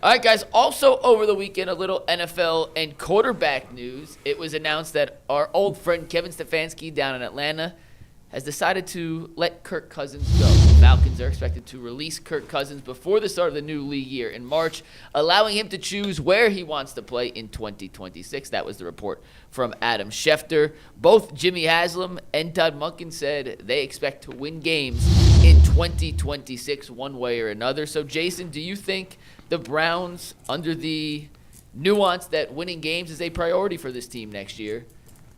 All right, guys. Also over the weekend, a little NFL and quarterback news. It was announced that our old friend Kevin Stefanski down in Atlanta has decided to let Kirk Cousins go. The Falcons are expected to release Kirk Cousins before the start of the new league year in March, allowing him to choose where he wants to play in 2026. That was the report from Adam Schefter. Both Jimmy Haslam and Todd Monken said they expect to win games in 2026 one way or another. So, Jason, do you think the Browns, under the nuance that winning games is a priority for this team next year,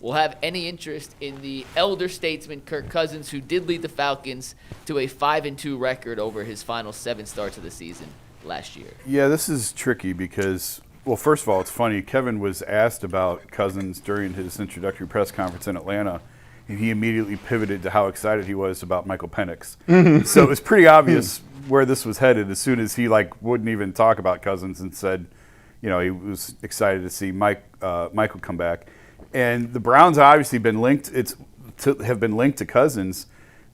will have any interest in the elder statesman Kirk Cousins, who did lead the Falcons to a 5-2 record over his final 7 starts of the season last year? Yeah, this is tricky because, well, first of all, it's funny. Kevin was asked about Cousins during his introductory press conference in Atlanta, and he immediately pivoted to how excited he was about Michael Penix. So it was pretty obvious where this was headed as soon as he wouldn't even talk about Cousins and said, he was excited to see Michael come back. And the Browns have obviously been linked to Cousins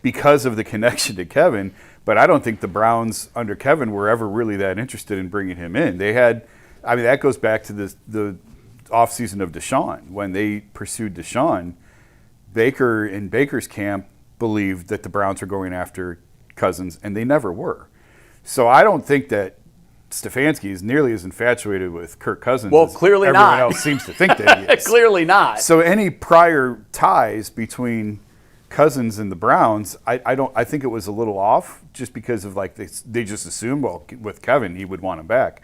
because of the connection to Kevin. But I don't think the Browns under Kevin were ever really that interested in bringing him in. That goes back to the offseason of Deshaun. When they pursued Deshaun, Baker and Baker's camp believed that the Browns were going after Cousins, and they never were. So I don't think that Stefanski is nearly as infatuated with Kirk Cousins as clearly everyone not. else seems to think that he is. Clearly not. So any prior ties between Cousins and the Browns, I think it was a little off, just because of they just assumed, well, with Kevin he would want him back.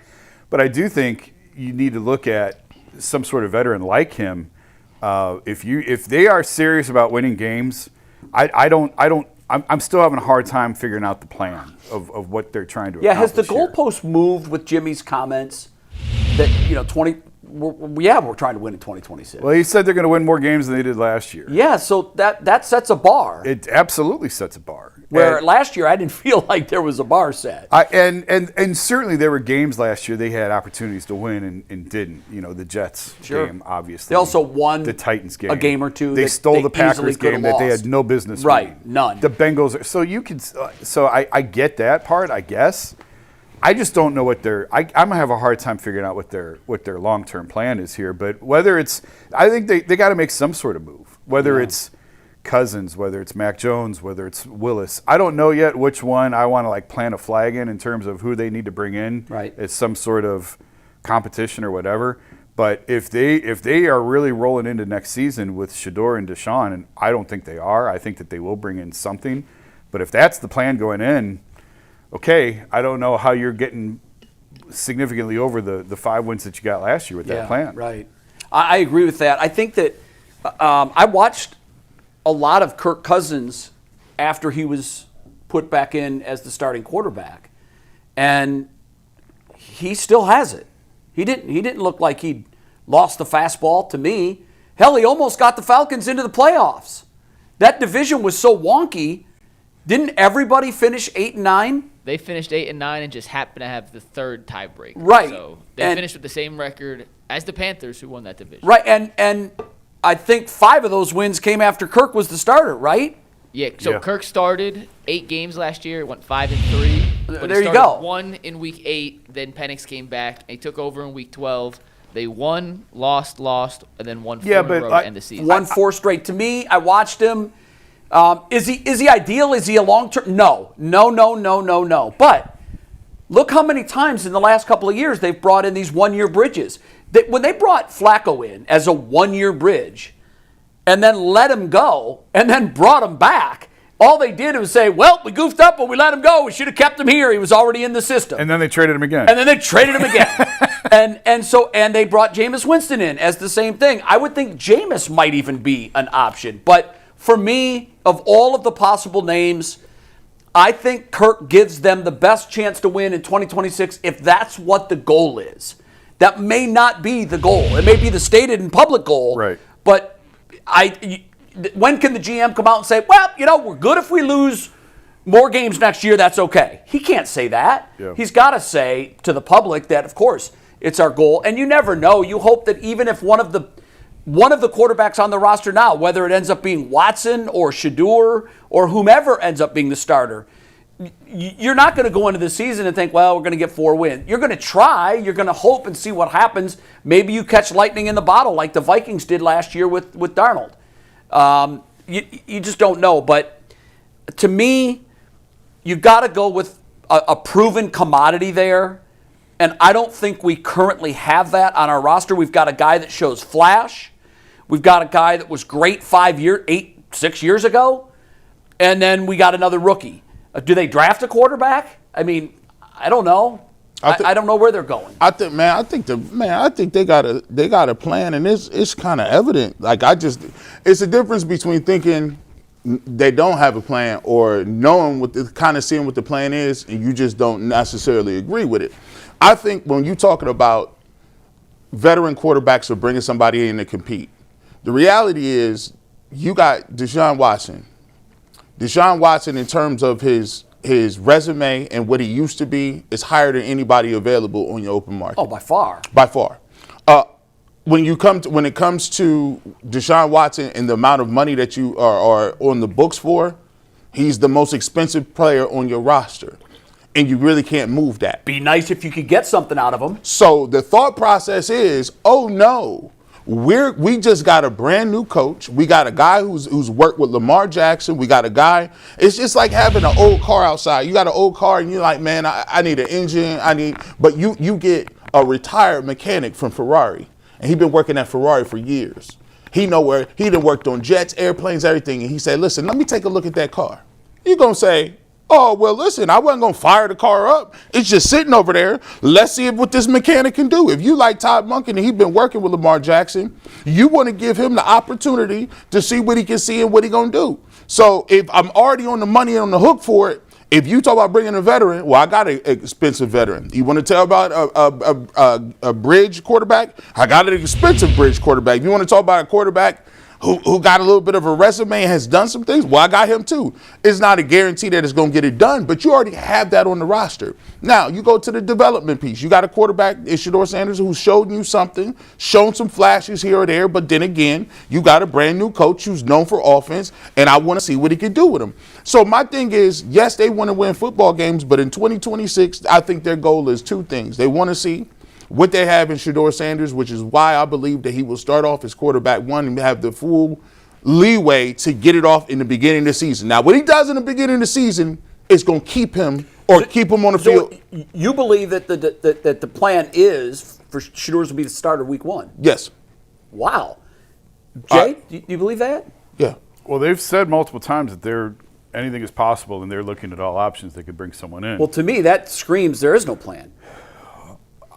But I do think you need to look at some sort of veteran like him. If they are serious about winning games, I'm still having a hard time figuring out the plan of what they're trying to accomplish. Yeah, has the here. goalpost moved with Jimmy's comments that we're trying to win in 2026? Well, he said they're going to win more games than they did last year. Yeah, so that sets a bar. It absolutely sets a bar. Where last year I didn't feel like there was a bar set. And certainly there were games last year they had opportunities to win and didn't. The Jets game, obviously. They also won the Titans game. A game or two. They stole the Packers game that they had no business winning. None. The Bengals. So I get that part, I guess. I just don't know what I'm gonna have a hard time figuring out what their long-term plan is here. But whether it's, I think they got to make some sort of move. Whether it's Cousins, whether it's Mac Jones, whether it's Willis, I don't know yet which one I want to plant a flag in terms of who they need to bring in as some sort of competition or whatever. But if they are really rolling into next season with Shador and Deshaun, and I don't think they are, I think that they will bring in something. But if that's the plan going in, okay, I don't know how you're getting significantly over the 5 wins that you got last year with that plan. Right. I agree with that. I think that I watched a lot of Kirk Cousins after he was put back in as the starting quarterback, and he still has it. He didn't look like he'd lost the fastball to me. Hell, he almost got the Falcons into the playoffs. That division was so wonky. Didn't everybody finish 8-9? They finished 8-9 and just happened to have the third tiebreaker. Right. So they finished with the same record as the Panthers, who won that division. Right, and I think 5 of those wins came after Kirk was the starter, right? Yeah, so Kirk started 8 games last year, went 5-3. There you go. 1 in week 8, then Penix came back, and he took over in week 12. They won, lost, and then won 4 in a row to end the season. Won 4 straight. To me, I watched him. Is he ideal? Is he a long-term? No. But look how many times in the last couple of years they've brought in these 1-year bridges. When they brought Flacco in as a 1-year bridge and then let him go and then brought him back, all they did was say, well, we goofed up when we let him go. We should have kept him here. He was already in the system. And then they traded him again. And they brought Jameis Winston in as the same thing. I would think Jameis might even be an option. But for me, of all of the possible names, I think Kirk gives them the best chance to win in 2026 if that's what the goal is. That may not be the goal. It may be the stated and public goal. Right. But when can the GM come out and say, well, we're good if we lose more games next year, that's okay? He can't say that. Yeah. He's got to say to the public that, of course, it's our goal. And you never know. You hope that even if one of the quarterbacks on the roster now, whether it ends up being Watson or Shador or whomever ends up being the starter, you're not going to go into the season and think, well, we're going to get 4 wins. You're going to try. You're going to hope and see what happens. Maybe you catch lightning in the bottle like the Vikings did last year with Darnold. You just don't know. But to me, you've got to go with a proven commodity there. And I don't think we currently have that on our roster. We've got a guy that shows flash. We've got a guy that was great 6 years ago. And then we got another rookie. Do they draft a quarterback? I mean, I don't know. I don't know where they're going. I think they got a plan, and it's kind of evident. Like it's a difference between thinking they don't have a plan or knowing seeing what the plan is, and you just don't necessarily agree with it. I think when you're talking about veteran quarterbacks or bringing somebody in to compete, the reality is you got Deshaun Watson. Deshaun Watson, in terms of his resume and what he used to be, is higher than anybody available on your open market. Oh, by far. By far. When it comes to Deshaun Watson and the amount of money that you are on the books for, he's the most expensive player on your roster. And you really can't move that. Be nice if you could get something out of him. So the thought process is, oh no, we just got a brand new coach. We got a guy who's worked with Lamar Jackson. We got a guy. It's just like having an old car outside. You got an old car and you're like, man, I need an engine. But you get a retired mechanic from Ferrari, and he's been working at Ferrari for years. He done worked on jets, airplanes, everything. And he said, listen, let me take a look at that car. You're gonna say, oh, well, listen, I wasn't going to fire the car up. It's just sitting over there. Let's see what this mechanic can do. If you like Todd Monken and he's been working with Lamar Jackson, you want to give him the opportunity to see what he can see and what he's going to do. So if I'm already on the money and on the hook for it, if you talk about bringing a veteran, well, I got an expensive veteran. You want to tell about a bridge quarterback? I got an expensive bridge quarterback. You want to talk about a quarterback who got a little bit of a resume and has done some things? Well, I got him too. It's not a guarantee that it's going to get it done, but you already have that on the roster. Now, you go to the development piece. You got a quarterback, Shedeur Sanders, who's showed you something, shown some flashes here or there, but then again, you got a brand new coach who's known for offense, and I want to see what he can do with him. So my thing is, yes, they want to win football games, but in 2026, I think their goal is 2 things. They want to see what they have in Shedeur Sanders, which is why I believe that he will start off as quarterback 1 and have the full leeway to get it off in the beginning of the season. Now, what he does in the beginning of the season is going to keep him on the field. You believe that the plan is for Shedeur to be the starter week 1? Yes. Wow. Jay, do you believe that? Yeah. Well, they've said multiple times that anything is possible, and they're looking at all options. They could bring someone in. Well, to me, that screams there is no plan.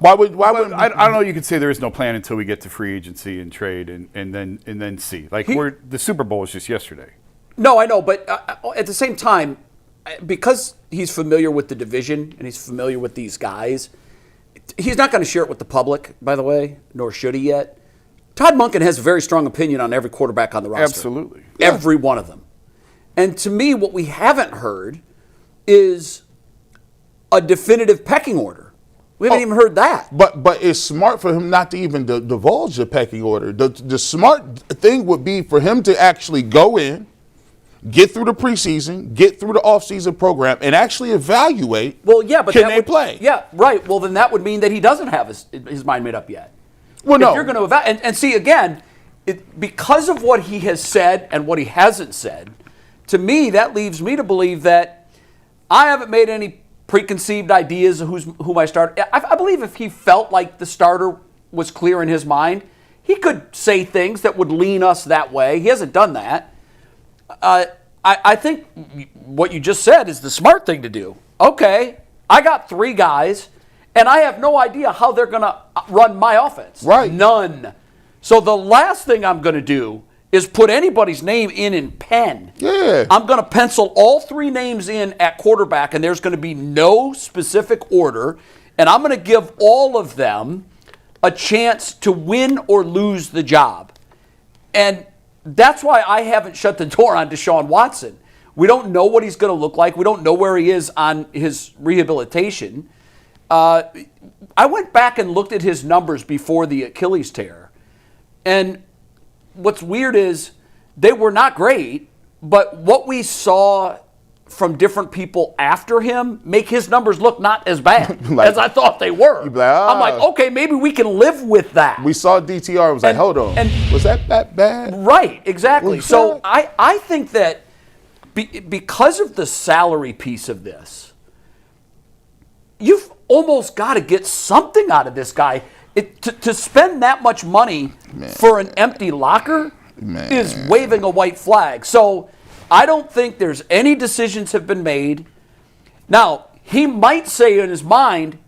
I don't know. You could say there is no plan until we get to free agency and trade, and then see. Like the Super Bowl was just yesterday. No, I know, but at the same time, because he's familiar with the division and he's familiar with these guys, he's not going to share it with the public. By the way, nor should he yet. Todd Monken has a very strong opinion on every quarterback on the roster. Absolutely, every one of them. And to me, what we haven't heard is a definitive pecking order. We haven't even heard that. But it's smart for him not to even divulge the pecking order. The smart thing would be for him to actually go in, get through the preseason, get through the offseason program, and actually evaluate. Well, yeah, but can they play? Yeah, right. Well, then that would mean that he doesn't have his mind made up yet. Well, no. If you're going to evaluate, and see again, because of what he has said and what he hasn't said, to me that leaves me to believe that I haven't made any preconceived ideas of who my starter. I believe if he felt like the starter was clear in his mind, he could say things that would lean us that way. He hasn't done that. I think what you just said is the smart thing to do. Okay, I got 3 guys, and I have no idea how they're going to run my offense. Right. None. So the last thing I'm going to do is put anybody's name in pen. Yeah. I'm going to pencil all 3 names in at quarterback, and there's going to be no specific order, and I'm going to give all of them a chance to win or lose the job. And that's why I haven't shut the door on Deshaun Watson. We don't know what he's going to look like. We don't know where he is on his rehabilitation. I went back and looked at his numbers before the Achilles tear, and what's weird is they were not great, but what we saw from different people after him make his numbers look not as bad Like- as I thought they were. You'd be like, I'm like, okay, maybe we can live with that. We saw DTR. Was like, And- hold on. and- Was that bad? Right, exactly. Well, So yeah. I think that because of the salary piece of this, you've almost got to get something out of this guy. To spend that much money for an empty locker is waving a white flag. So I don't think there's any decisions have been made. Now, he might say in his mind,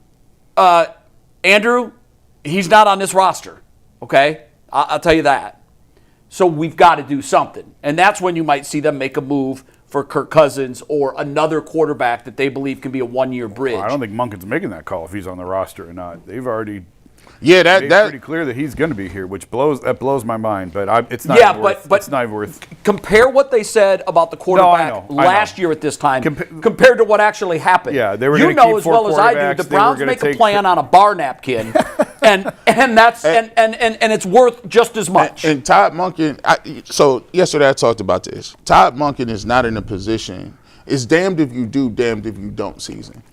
Andrew, he's not on this roster. Okay? I'll tell you that. So we've got to do something. And that's when you might see them make a move for Kirk Cousins or another quarterback that they believe can be a one-year bridge. I don't think Monken's making that call if he's on the roster or not. They've already Yeah, made that pretty clear that he's going to be here, which blows my mind. But it's not. Yeah, even worth, but it's not even worth. compare what they said about the quarterback know. last year at this time Compa- compared to what actually happened. Yeah, they were You gonna know keep as four well as I do, quarterbacks. the They were Browns gonna make a take- plan on a bar napkin, and it's worth just as much. And Todd Monken, so yesterday I talked about this. Todd Monken is not in a position. It's damned if you do, damned if you don't season.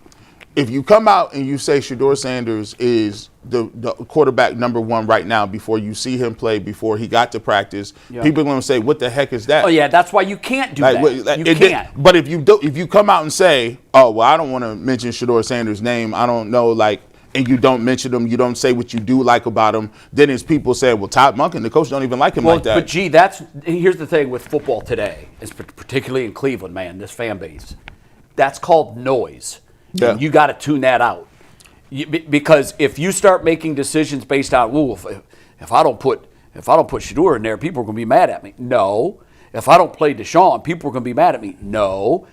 If you come out and you say Shedeur Sanders is the quarterback number one right now before you see him play, before he got to practice, people are going to say, what the heck is that? Oh yeah, that's why you can't do that. You can't. But if you come out and say, oh, well, I don't want to mention Shedeur Sanders' name, I don't know, and you don't mention him, you don't say what you do like about him, then it's people saying, well, Todd Monken, the coach, don't even like him like that. But here's the thing with football today, particularly in Cleveland, man, this fan base, that's called noise. Yeah. And you got to tune that out. Because if you start making decisions based on, if I don't put Shedeur in there, people are going to be mad at me. No. If I don't play Deshaun, people are going to be mad at me. No.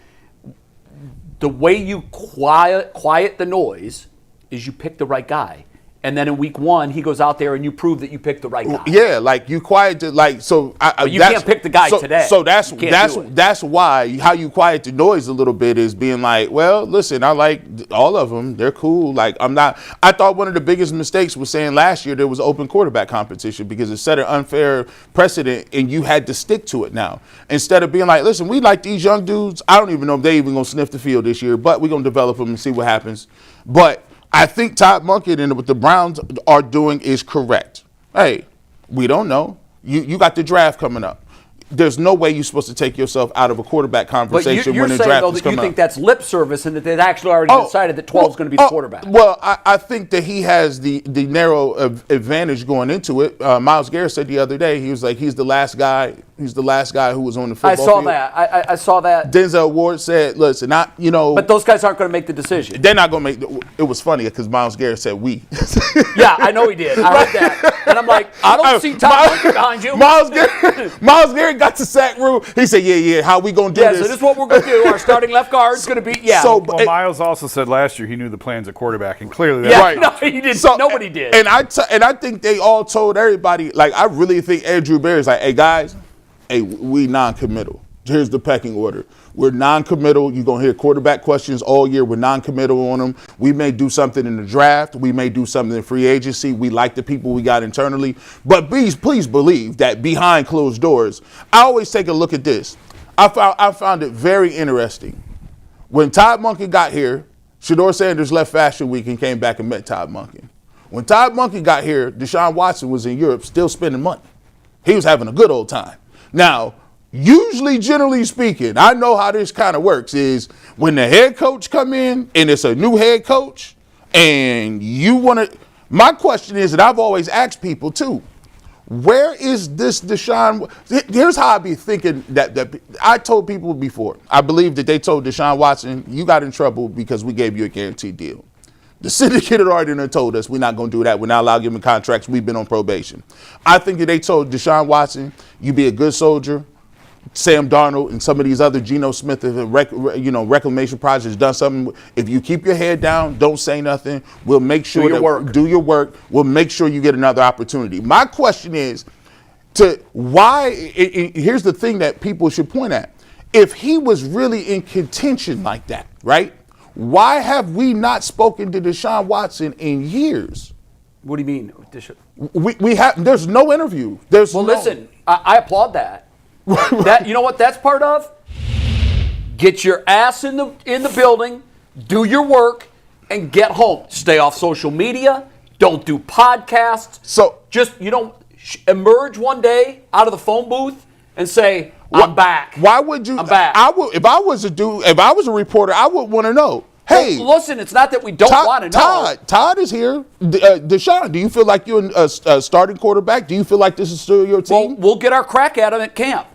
The way you quiet the noise is you pick the right guy. And then in week one, he goes out there and you prove that you picked the right guy. Yeah, like you quiet the so. But you can't pick the guy today. So that's You can't do it. that's why how you quiet the noise a little bit is being like, well, listen, I like all of them. They're cool. Like I'm not. I thought one of the biggest mistakes was saying last year there was open quarterback competition because it set an unfair precedent and you had to stick to it now instead of being like, listen, we like these young dudes. I don't even know if they even gonna sniff the field this year, but we're gonna develop them and see what happens. But I think Todd Monken and what the Browns are doing is correct. Hey, we don't know. You got the draft coming up. There's no way you're supposed to take yourself out of a quarterback But conversation you're when the saying, draft though, is that you coming think up. that's lip service and that they've actually already decided that 12 is going to be the quarterback. Well, I think that he has the narrow advantage going into it. Myles Garrett said the other day, he was like, he's the last guy. He's the last guy who was on the football field. I saw that. Denzel Ward said, listen, But those guys aren't going to make the decision. they're not going to make it was funny because Myles Garrett said we. Yeah, I know he did. I heard that. And I'm like, I don't see Todd Monken behind you. Myles Garrett got to sack room. He said, yeah, how we going to do Yeah, this? so this is what we're going to do. Our starting left guard is going to be, yeah. So, Well, Miles also said last year he knew the plans at quarterback, and clearly yeah, that's no, he didn't. So, Nobody did. And I think they all told everybody, like, I really think Andrew Berry's like, hey, guys, we non-committal. Here's the pecking order. We're non-committal. You're going to hear quarterback questions all year. We're non-committal on them. We may do something in the draft. We may do something in free agency. We like the people we got internally. But please believe that behind closed doors, I always take a look at this. I found it very interesting. When Todd Monken got here, Shedeur Sanders left Fashion Week and came back and met Todd Monken. When Todd Monken got here, Deshaun Watson was in Europe still spending money. He was having a good old time. Now, usually, generally speaking, I know how this kind of works is when the head coach come in and it's a new head coach and you want to, my question is, and I've always asked people too, where is this Deshaun? Here's how I be thinking that I told people before. I believe that they told Deshaun Watson, you got in trouble because we gave you a guaranteed deal. The syndicate had already told us we're not going to do that. We're not allowed to give him contracts. We've been on probation. I think that they told Deshaun Watson, you be a good soldier. Sam Darnold and some of these other Geno Smith reclamation projects done something. If you keep your head down, don't say nothing. We'll make sure do your work. We'll make sure you get another opportunity. My question is, here's the thing that people should point at. If he was really in contention like that, right? Why have we not spoken to Deshaun Watson in years? What do you mean? We have. There's no interview. Listen, I applaud that. You know what that's part of? Get your ass in the building, do your work, and get home. Stay off social media. Don't do podcasts. So just emerge one day out of the phone booth and say, I'm back. Why would you? I'm back. If I was a reporter, I would want to know. Hey, well, listen, it's not that we don't want to know. Todd is here. Deshaun, do you feel like you're a starting quarterback? Do you feel like this is still your team? Well, we'll get our crack at him at camp.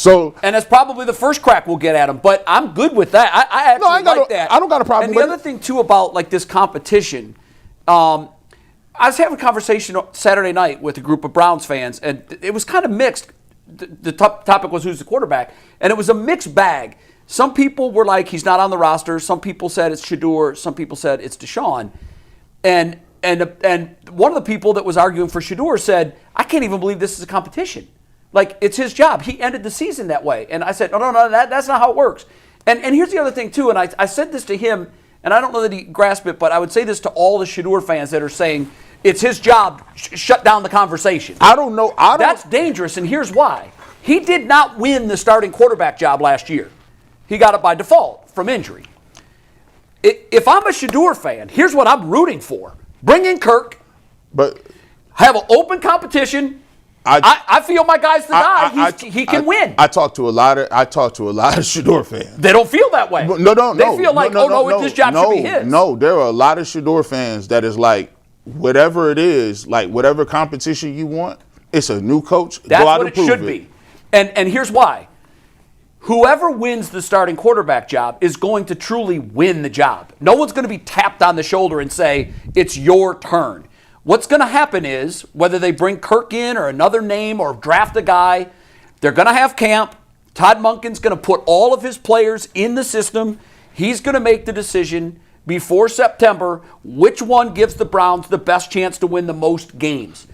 And that's probably the first crack we'll get at him. But I'm good with that. I actually like that. I don't got a problem with it. And the other thing, too, about like this competition, I was having a conversation Saturday night with a group of Browns fans, and it was kind of mixed. The topic was who's the quarterback, and it was a mixed bag. Some people were like, he's not on the roster. Some people said it's Shedeur. Some people said it's Deshaun. And one of the people that was arguing for Shedeur said, I can't even believe this is a competition. Like, it's his job. He ended the season that way. And I said, no, that's not how it works. And here's the other thing, too, and I said this to him, and I don't know that he grasped it, but I would say this to all the Shedeur fans that are saying, it's his job, shut down the conversation. I don't know. That's dangerous, and here's why. He did not win the starting quarterback job last year. He got it by default from injury. If I'm a Shedeur fan, here's what I'm rooting for. Bring in Kirk. But have an open competition. I feel my guy's the guy. He can win. I talk to a lot of Shedeur fans. They don't feel that way. No. They feel like, this job should be his. No, there are a lot of Shedeur fans that is like, whatever it is, like whatever competition you want, it's a new coach. That's what it should be. And here's why. Whoever wins the starting quarterback job is going to truly win the job. No one's going to be tapped on the shoulder and say, it's your turn. What's going to happen is, whether they bring Kirk in or another name or draft a guy, they're going to have camp. Todd Monken's going to put all of his players in the system. He's going to make the decision before September which one gives the Browns the best chance to win the most games.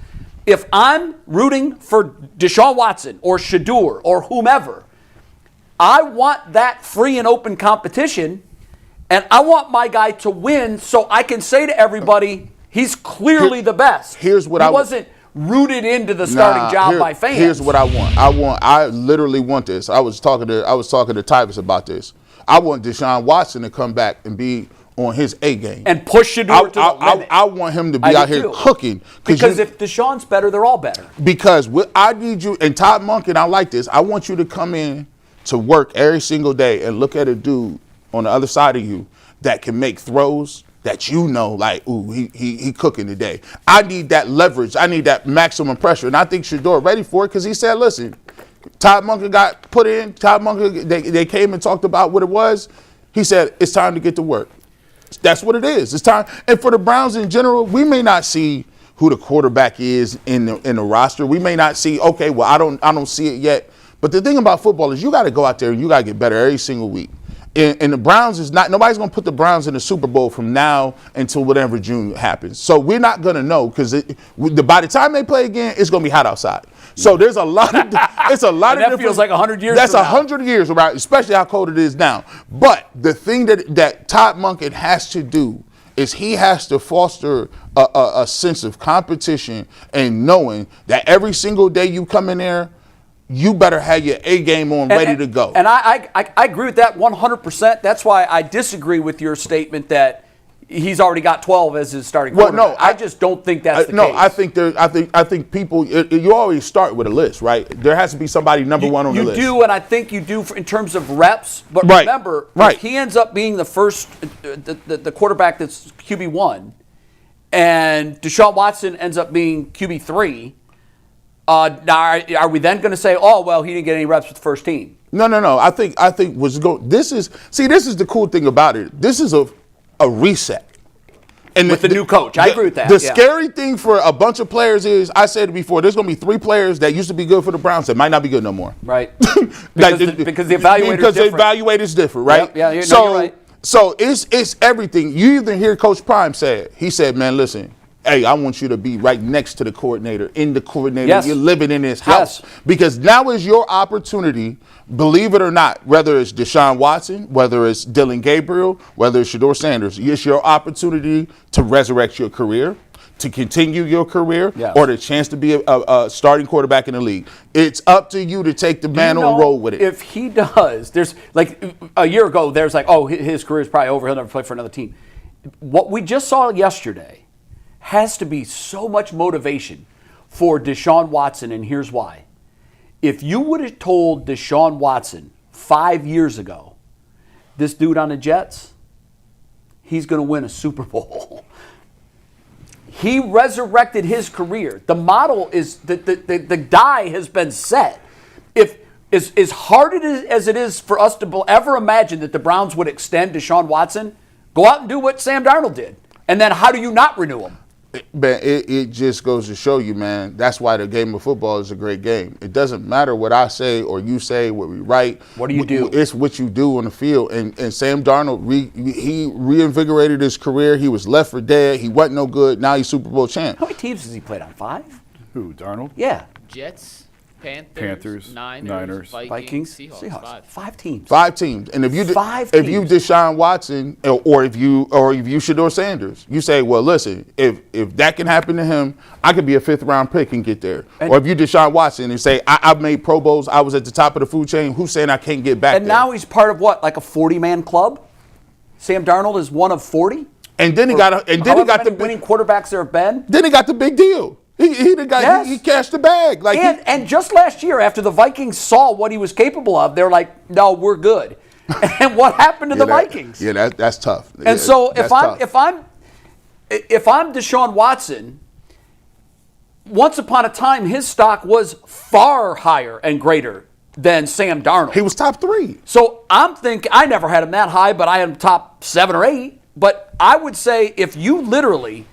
If I'm rooting for Deshaun Watson or Shedeur or whomever, I want that free and open competition, and I want my guy to win so I can say to everybody, he's clearly the best. He wasn't rooted into the starting job by fans. Here's what I want. I literally want this. I was talking to Tyvis about this. I want Deshaun Watson to come back and be on his A game and push Shedeur to the limit. I want him to be out here cooking. Because if Deshaun's better, they're all better. Because I need you, and Todd Monken, I like this. I want you to come in to work every single day and look at a dude on the other side of you that can make throws that like, ooh, he cooking today. I need that leverage. I need that maximum pressure. And I think Shedeur ready for it because he said, listen, Todd Monken got put in. Todd Monken, they came and talked about what it was. He said, it's time to get to work. That's what it is. It's time. And for the Browns in general, we may not see who the quarterback is in the roster. We may not see, okay, well, I don't see it yet. But the thing about football is you got to go out there and you got to get better every single week. And the Browns is not, nobody's going to put the Browns in the Super Bowl from now until whatever June happens. So we're not going to know because by the time they play again, it's going to be hot outside. So there's a lot of, it's a lot of different. That feels like 100 years. That's 100 years, right? Especially how cold it is now. But the thing that Todd Monken has to do is he has to foster a sense of competition and knowing that every single day you come in there, you better have your A game on ready to go. And I agree with that 100%. That's why I disagree with your statement that he's already got 12 as his starting quarterback. Well, no, I just don't think that's the case. I think people, you always start with a list, right? There has to be somebody number one on the list. You do, and I think you do in terms of reps. But remember, if he ends up being the first, the quarterback that's QB1, and Deshaun Watson ends up being QB3, now, are we then going to say, oh, well, he didn't get any reps with the first team? No. I think this is the cool thing about it. This is a reset. And with the new coach. I agree with that. The scary thing for a bunch of players is, I said it before, there's going to be 3 players that used to be good for the Browns that might not be good no more. Right. because the evaluator's different, right? Yep, you're right. So it's everything. You even hear Coach Prime say it. He said, man, listen, hey, I want you to be right next to the coordinator, in the coordinator. Yes. You're living in his house. Yes. Because now is your opportunity, believe it or not, whether it's Deshaun Watson, whether it's Dylan Gabriel, whether it's Shedeur Sanders, it's your opportunity to resurrect your career, to continue your career Yes. or the chance to be a starting quarterback in the league. It's up to you to take the mantle and roll with it. If he does, there's like a year ago, there's like, oh, his career is probably over. He'll never play for another team. What we just saw yesterday has to be so much motivation for Deshaun Watson, and here's why. If you would have told Deshaun Watson 5 years ago, this dude on the Jets, he's going to win a Super Bowl. He resurrected his career. The model is, the die has been set. If as hard as it is for us to ever imagine that the Browns would extend Deshaun Watson, go out and do what Sam Darnold did. And then how do you not renew him? Man, it just goes to show you, man, that's why the game of football is a great game. It doesn't matter what I say or you say, what we write. What do you do? It's what you do on the field. And Sam Darnold, he reinvigorated his career. He was left for dead. He wasn't no good. Now he's Super Bowl champ. How many teams has he played on? 5? Who, Darnold? Yeah. Jets, Panthers, Niners, Vikings, Seahawks. 5 teams. 5 teams. And if you Deshaun Watson or if you Shedeur Sanders, you say, well, listen, if that can happen to him, I could be a 5th round pick and get there. Or if you Deshaun Watson and say, I've made Pro Bowls, I was at the top of the food chain, who's saying I can't get back And there? now he's part of what, like a 40-man club? Sam Darnold is one of 40? And then he got the winning quarterbacks there have been. Then he got the big deal. He cashed the bag. Like and just last year, after the Vikings saw what he was capable of, they're like, no, we're good. And what happened to the Vikings? Yeah, that's tough. And so if I'm Deshaun Watson, once upon a time his stock was far higher and greater than Sam Darnold. He was top 3. So I'm thinking, I never had him that high, but I had him top 7 or 8. But I would say if you literally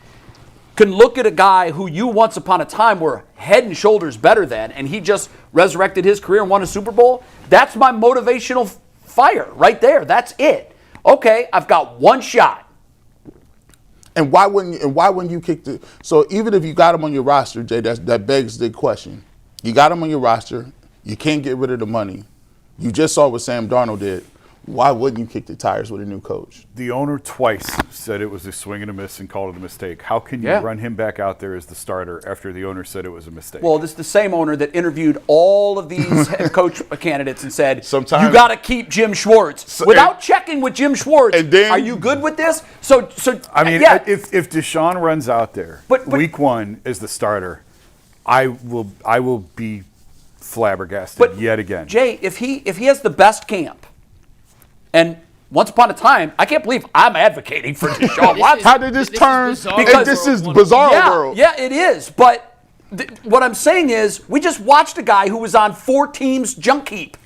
can look at a guy who you once upon a time were head and shoulders better than, and he just resurrected his career and won a Super Bowl, that's my motivational fire right there. That's it. Okay, I've got one shot. And why wouldn't you kick the? So even if you got him on your roster, Jay, that begs the question. You got him on your roster. You can't get rid of the money. You just saw what Sam Darnold did. Why wouldn't you kick the tires with a new coach? The owner twice said it was a swing and a miss and called it a mistake. How can you run him back out there as the starter after the owner said it was a mistake? Well, this is the same owner that interviewed all of these head coach candidates and said, Sometimes, you got to keep Jim Schwartz. Without checking with Jim Schwartz, and then, are you good with this? So I mean, yeah. if Deshaun runs out there week 1 as the starter, I will be flabbergasted yet again. Jay, if he has the best camp, and once upon a time, I can't believe I'm advocating for Deshaun Watson. How did this turn? Because this is bizarre world. Yeah, it is. But what I'm saying is, we just watched a guy who was on 4 teams junk heap,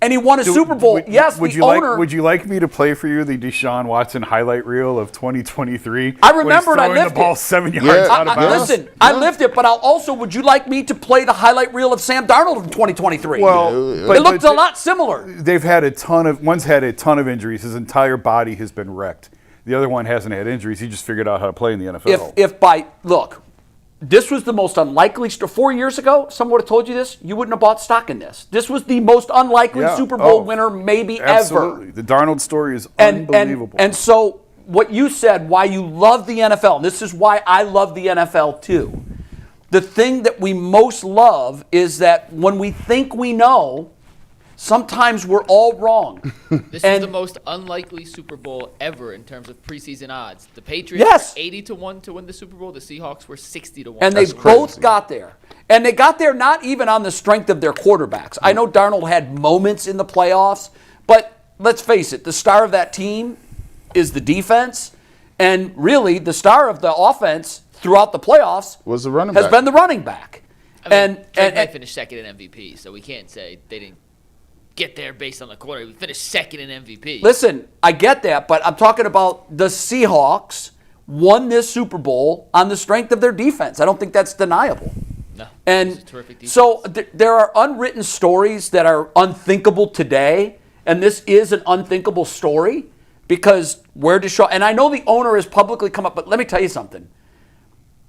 and he won a Super Bowl. Would you like me to play for you the Deshaun Watson highlight reel of 2023? I remember it. I lived the ball it. 7 yards out of bounds. Listen, I lived it, but would you like me to play the highlight reel of Sam Darnold in 2023? Well, it looked a lot similar. One's had a ton of injuries. His entire body has been wrecked. The other one hasn't had injuries. He just figured out how to play in the NFL. This was the most unlikely 4 years ago, someone would have told you this, you wouldn't have bought stock in this. This was the most unlikely Super Bowl winner maybe absolutely. ever. The Darnold story is unbelievable. And so what you said, why you love the NFL, and this is why I love the NFL too. The thing that we most love is that when we think we know, sometimes we're all wrong. This is the most unlikely Super Bowl ever in terms of preseason odds. The Patriots were 80-1 to win the Super Bowl. The Seahawks were 60-1. And they both got there. And they got there not even on the strength of their quarterbacks. I know Darnold had moments in the playoffs, but let's face it, the star of that team is the defense. And really, the star of the offense throughout the playoffs was the running back. Has been the running back. I mean, and finished second in MVP, so we can't say they didn't get there based on the quarter. We finished second in MVP. Listen, I get that, but I'm talking about the Seahawks won this Super Bowl on the strength of their defense. I don't think that's deniable. No, and terrific defense. So there are unwritten stories that are unthinkable today, and this is an unthinkable story because where Deshaun, and I know the owner has publicly come up, but let me tell you something.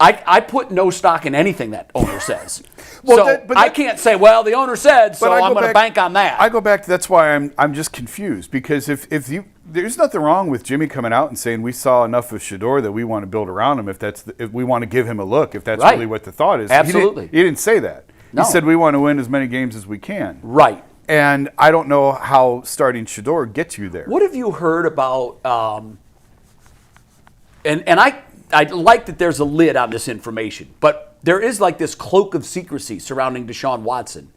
I put no stock in anything that owner says. I can't say, well, the owner said, so I'm going to bank on that. I go back to that's why I'm just confused because if There's nothing wrong with Jimmy coming out and saying we saw enough of Shedeur that we want to build around him. If we want to give him a look, if that's Right. really what the thought is. Absolutely. He didn't say that. No. He said we want to win as many games as we can. Right. And I don't know how starting Shedeur gets you there. What have you heard about? And I like that there's a lid on this information, but there is like this cloak of secrecy surrounding Deshaun Watson.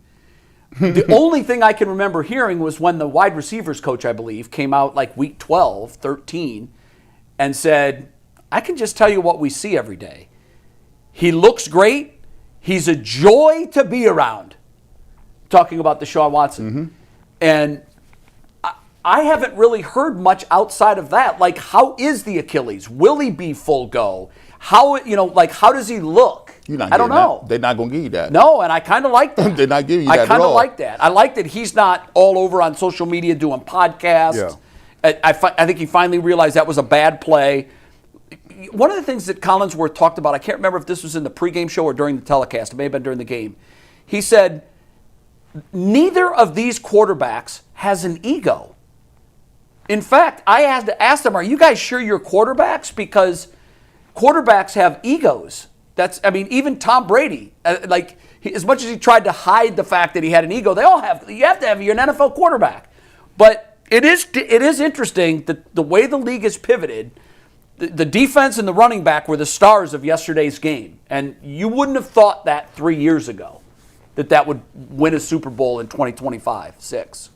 The only thing I can remember hearing was when the wide receivers coach, I believe, came out like week 12, 13, and said, I can just tell you what we see every day. He looks great. He's a joy to be around. Talking about Deshaun Watson. And I haven't really heard much outside of that. Like, how is the Achilles? Will he be full go? How does he look? I don't know. That. They're not going to give you that. No, and I kind of like that. They're not giving you that I at kind of all. like that. I like that he's not all over on social media doing podcasts. Yeah. I think he finally realized that was a bad play. One of the things that Collinsworth talked about, I can't remember if this was in the pregame show or during the telecast. It may have been during the game. He said, neither of these quarterbacks has an ego. In fact, I had to ask them, are you guys sure you're quarterbacks? Because quarterbacks have egos. Even Tom Brady, as much as he tried to hide the fact that he had an ego, they all have. You have to have. You're an NFL quarterback. But it is interesting that the way the league has pivoted, the defense and the running back were the stars of yesterday's game. And you wouldn't have thought that 3 years ago, that would win a Super Bowl in 2025, 6.